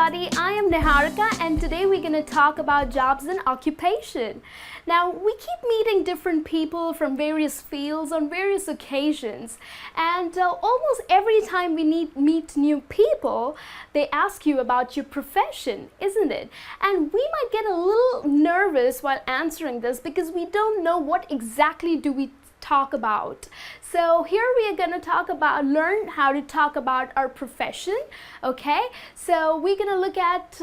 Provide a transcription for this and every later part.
everybody, I am Niharika and today we're going to talk about jobs and occupation. Now, we keep meeting different people from various fields on various occasions, and almost every time we meet new people, they ask you about your profession, isn't it? And we might get a little nervous while answering this because we don't know what exactly do we talk about. So here we are going to learn how to talk about our profession, okay? So we're going to look at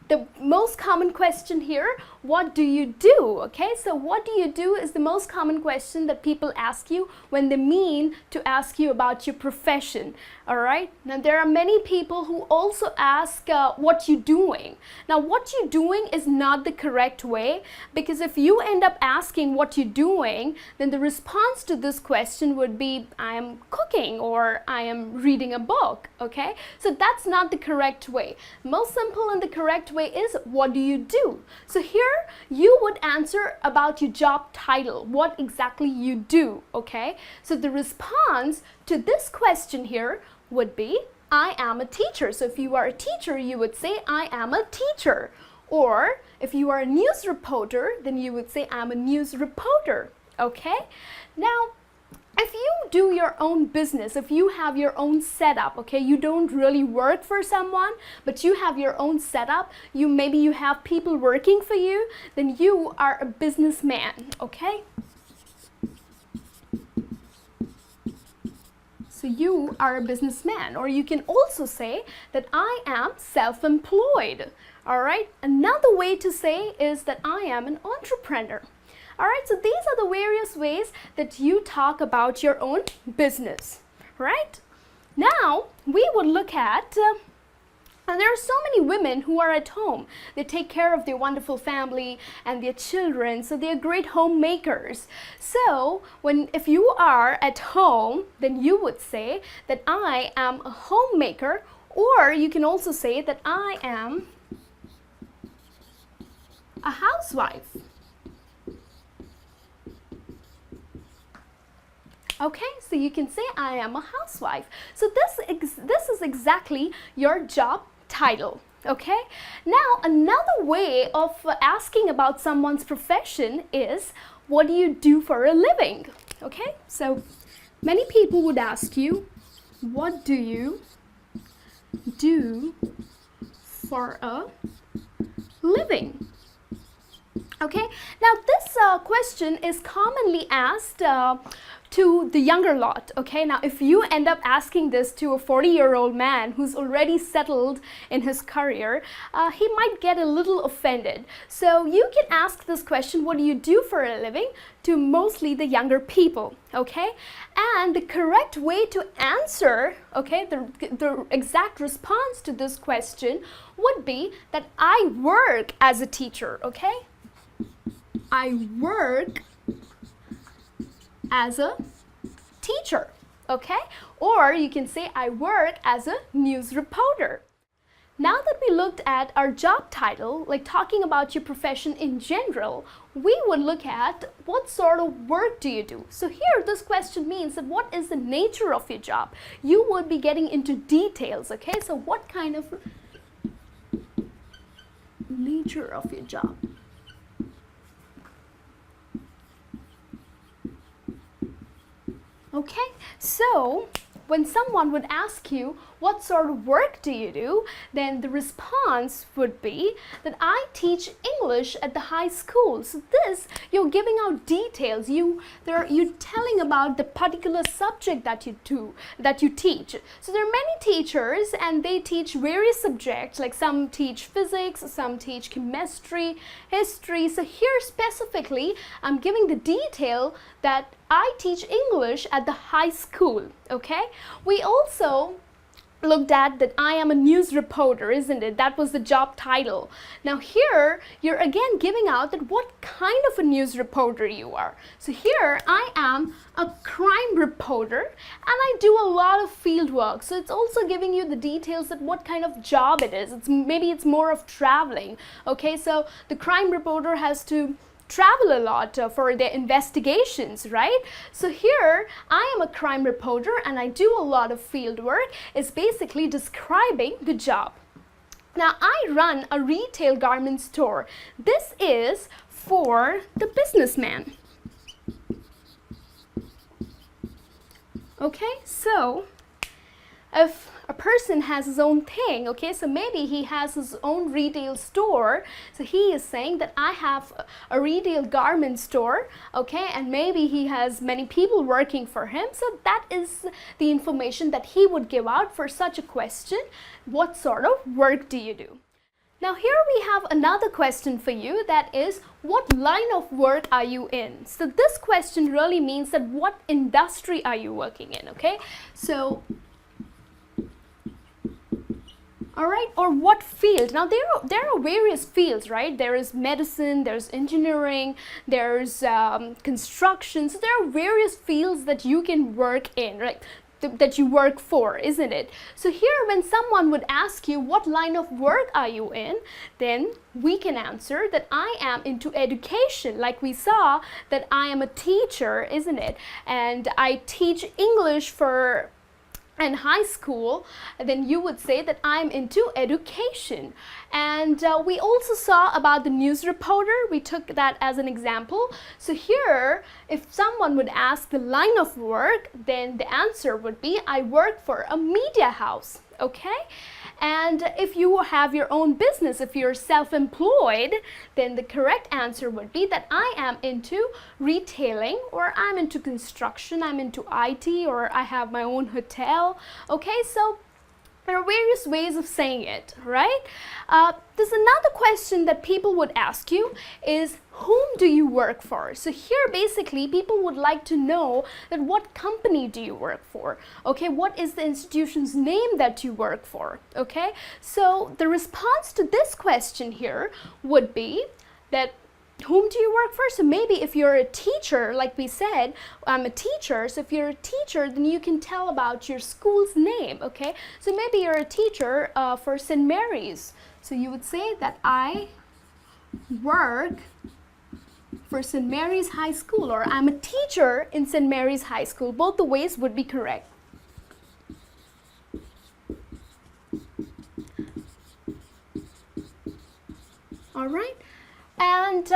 the most common question here, what do you do? Okay, so what do you do is the most common question that people ask you when they mean to ask you about your profession. All right, now there are many people who also ask what you doing. Now what you doing is not the correct way, because if you end up asking what you doing, then the response to this question would be I am cooking or I am reading a book. Okay, so that's not the correct way. Most simple and the correct way is what do you do? So here you would answer about your job title, what exactly you do. Okay, so the response to this question here would be I am a teacher. So if you are a teacher, you would say I am a teacher. Or if you are a news reporter, then you would say I'm a news reporter. Okay, now if you do your own business, if you have your own setup, okay, you don't really work for someone, but you have your own setup, maybe you have people working for you, then you are a businessman, okay? So you are a businessman, or you can also say that I am self-employed, all right? Another way to say is that I am an entrepreneur. All right, so these are the various ways that you talk about your own business, right? Now, we would look at, and there are so many women who are at home. They take care of their wonderful family and their children, so they are great homemakers. So, if you are at home, then you would say that I am a homemaker, or you can also say that I am a housewife. Okay, so you can say I am a housewife. So this is exactly your job title. Okay, now another way of asking about someone's profession is what do you do for a living? Okay, so many people would ask you, what do you do for a living? Okay, now this question is commonly asked to the younger lot. Okay, now if you end up asking this to a 40-year-old man who's already settled in his career, he might get a little offended. So you can ask this question, what do you do for a living, to mostly the younger people. Okay, and the correct way to answer, okay, the exact response to this question would be that I work as a teacher. Okay, I work as a teacher, okay? Or you can say I work as a news reporter. Now that we looked at our job title, like talking about your profession in general, we would look at what sort of work do you do. So here this question means that what is the nature of your job? You would be getting into details, okay? So what kind of nature of your job? Okay, so when someone would ask you what sort of work do you do, then the response would be that I teach English at the high school. So this, you're giving out details. You're telling about the particular subject that you teach. So there are many teachers and they teach various subjects, like some teach physics, some teach chemistry, history. So here specifically, I'm giving the detail that I teach English at the high school, okay? We also looked at that I am a news reporter, isn't it? That was the job title. Now here, you're again giving out that what kind of a news reporter you are. So here, I am a crime reporter and I do a lot of field work. So it's also giving you the details that what kind of job it is. Maybe it's more of traveling. Okay, so the crime reporter has to travel a lot for their investigations, right? So here, I am a crime reporter and I do a lot of field work. It's basically describing the job. Now, I run a retail garment store. This is for the businessman. Okay, so if a person has his own thing, okay, so maybe he has his own retail store, so he is saying that I have a retail garment store, okay, and maybe he has many people working for him, so that is the information that he would give out for such a question. What sort of work do you do? Now here we have another question for you, that is, what line of work are you in? So this question really means that what industry are you working in, okay? So, all right, or what field? Now there are various fields, right? There is medicine, there's engineering, there's construction. So there are various fields that you can work in, right? That you work for, isn't it? So here, when someone would ask you what line of work are you in, then we can answer that I am into education, like we saw that I am a teacher, isn't it? And I teach English for in high school. Then you would say that I'm into education. And we also saw about the news reporter. We took that as an example. So here, if someone would ask the line of work, then the answer would be I work for a media house. Okay? And if you have your own business, if you're self-employed, then the correct answer would be that I am into retailing, or I'm into construction, I'm into IT, or I have my own hotel. Okay, so there are various ways of saying it, right? There's another question that people would ask you is, whom do you work for? So here basically people would like to know that what company do you work for? Okay, what is the institution's name that you work for? Okay, so the response to this question here would be that whom do you work for? So maybe if you're a teacher, like we said, I'm a teacher. So if you're a teacher, then you can tell about your school's name, okay? So maybe you're a teacher for St. Mary's. So you would say that I work for St. Mary's High School, or I'm a teacher in St. Mary's High School. Both the ways would be correct. All right. And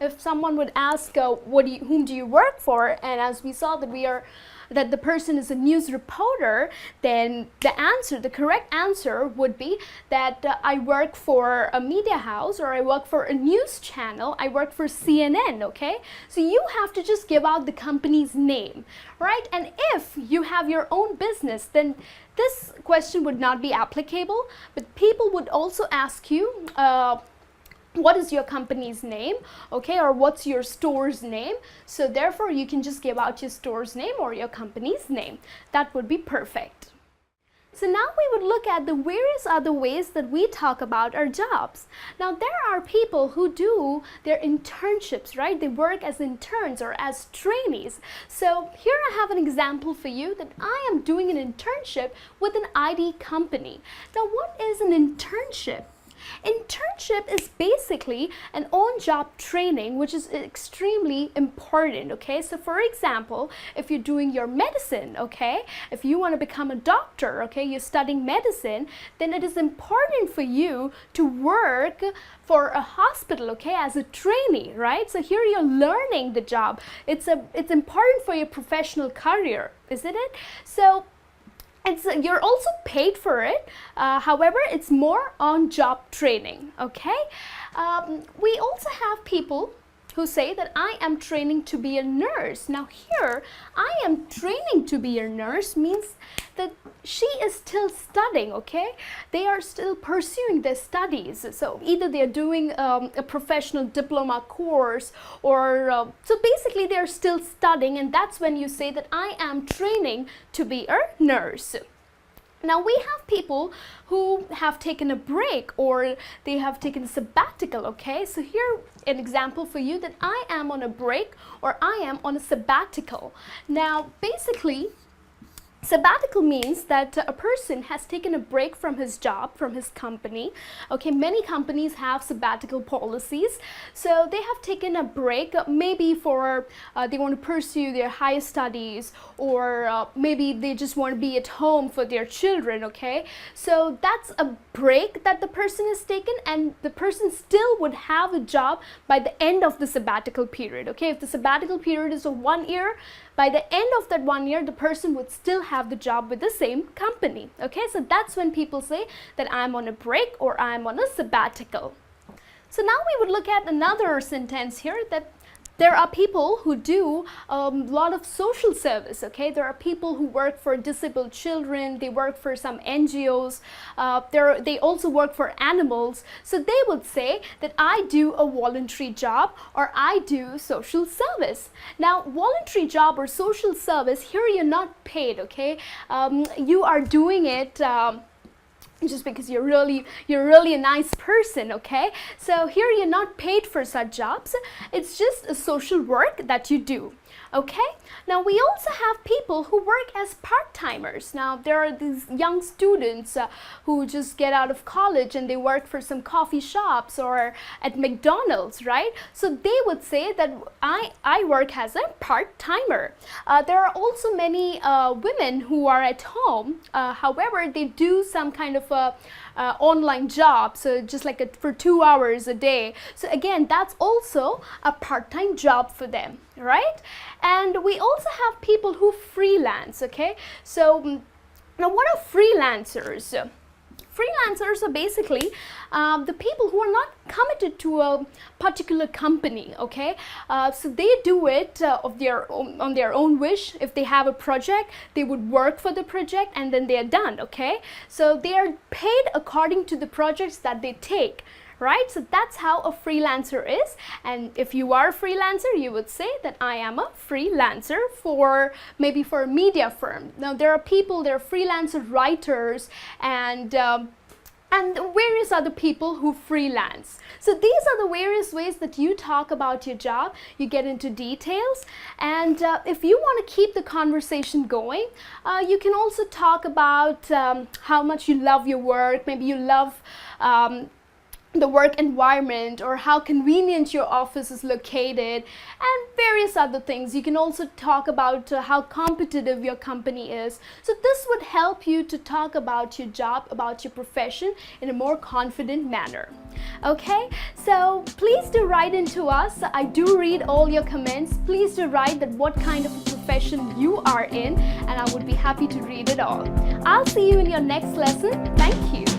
if someone would ask, whom do you work for? And as we saw that the person is a news reporter, then the correct answer would be that I work for a media house, or I work for a news channel, I work for CNN, okay? So you have to just give out the company's name, right? And if you have your own business, then this question would not be applicable, but people would also ask you, what is your company's name, okay, or what's your store's name? So therefore you can just give out your store's name or your company's name. That would be perfect. So now we would look at the various other ways that we talk about our jobs. Now there are people who do their internships, right? They work as interns or as trainees. So here I have an example for you that I am doing an internship with an ID company. Now what is an internship? Internship is basically an on-job training, which is extremely important, okay? So for example, if you're doing your medicine, okay, if you want to become a doctor, okay, you're studying medicine, then it is important for you to work for a hospital, okay, as a trainee, right? So here you're learning the job. It's important for your professional career, isn't it? So you're also paid for it, however, it's more on-job training, okay? We also have people who say that I am training to be a nurse. Now here, I am training to be a nurse means that she is still studying, okay? They are still pursuing their studies. So either they're doing a professional diploma course, or so basically they're still studying, and that's when you say that I am training to be a nurse. Now we have people who have taken a break, or they have taken a sabbatical, okay? So here an example for you that I am on a break, or I am on a sabbatical. Now basically Sabbatical means that a person has taken a break from his job, from his company. Okay, many companies have sabbatical policies. So they have taken a break, maybe for they want to pursue their higher studies, or maybe they just want to be at home for their children, okay? So that's a break that the person has taken, and the person still would have a job by the end of the sabbatical period, okay? If the sabbatical period is of 1 year, by the end of that 1 year, the person would still have the job with the same company. Okay, so that's when people say that I'm on a break or I'm on a sabbatical. So now we would look at another sentence here, that there are people who do a lot of social service, okay? There are people who work for disabled children, they work for some NGOs, they also work for animals. So they would say that I do a voluntary job or I do social service. Now, voluntary job or social service, here you're not paid, okay? You are doing it just because you're really a nice person, okay? So here you're not paid for such jobs. It's just a social work that you do. Okay, now we also have people who work as part-timers. Now there are these young students who just get out of college and they work for some coffee shops or at McDonald's, right? So they would say that I work as a part-timer. There are also many women who are at home, however they do some kind of a online job, so just like for 2 hours a day. So again, that's also a part-time job for them, right? And we also have people who freelance, okay? So now what are freelancers? Freelancers are basically the people who are not committed to a particular company, okay? So they do it on their own wish. If they have a project, they would work for the project and then they are done, okay? So they are paid according to the projects that they take. Right, so that's how a freelancer is. And if you are a freelancer, you would say that I am a freelancer for maybe for a media firm. Now there are freelancer writers and various other people who freelance. So these are the various ways that you talk about your job. You get into details, and if you want to keep the conversation going, you can also talk about how much you love your work. Maybe you love the work environment, or how convenient your office is located, and various other things. You can also talk about how competitive your company is. So this would help you to talk about your job, about your profession in a more confident manner. Okay, so please do write into us. I do read all your comments. Please do write that what kind of a profession you are in, and I would be happy to read it all. I'll see you in your next lesson. Thank you.